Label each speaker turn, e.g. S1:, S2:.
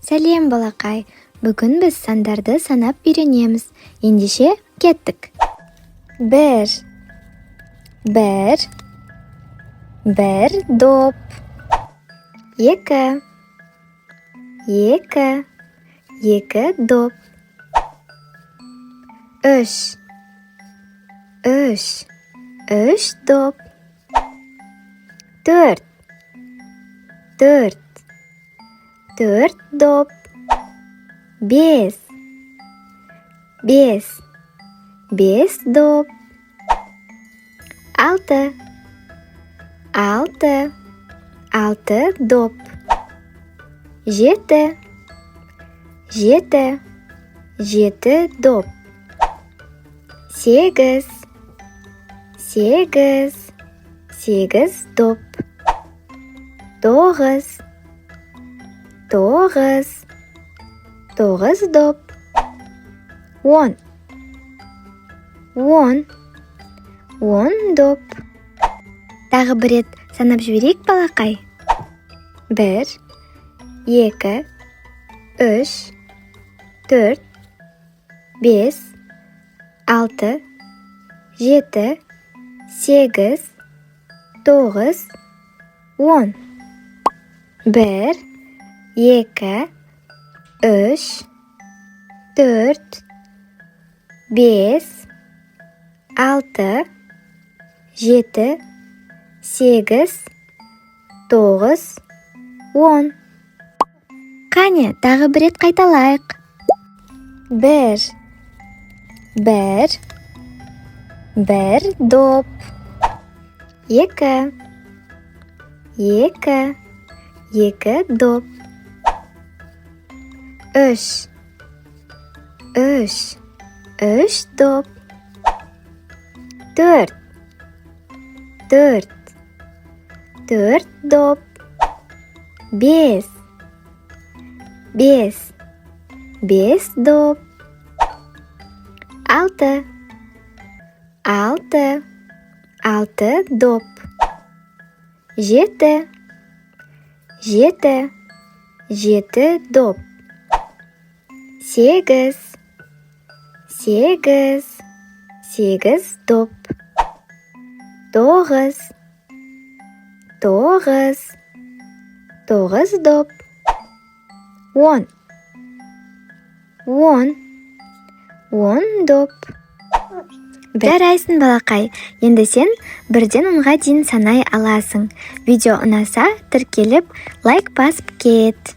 S1: Сәлем балақай, бүгін біз сандарды санап үйренеміз. Ендеше кеттік. Бір доп. Екі доп. Үш доп. Төрт доп. Бес доп. Алты доп. Жеті доп. Сегіз доп. Тоғыз доп. Он доп. Тағы бір рет санап жіберейік балақай. Бір, екі, үш, төрт, бес, алты, жеті, сегіз, тоғыз, он. Бір, екі, үш, төрт, бес, алты, жеті, сегіз, тоғыз, он. Қане, тағы бір рет қайталайық. Бір доп. Екі доп. Үш доп. Төрт доп. Бес доп. Алты доп. Жеті доп. Сегіз доп. Тоғыз доп. Он доп. Жарайсың балақай, енді сен бірден 10-ға дейін санай аласың. Видео ұнаса, тіркеліп, лайк басып кет.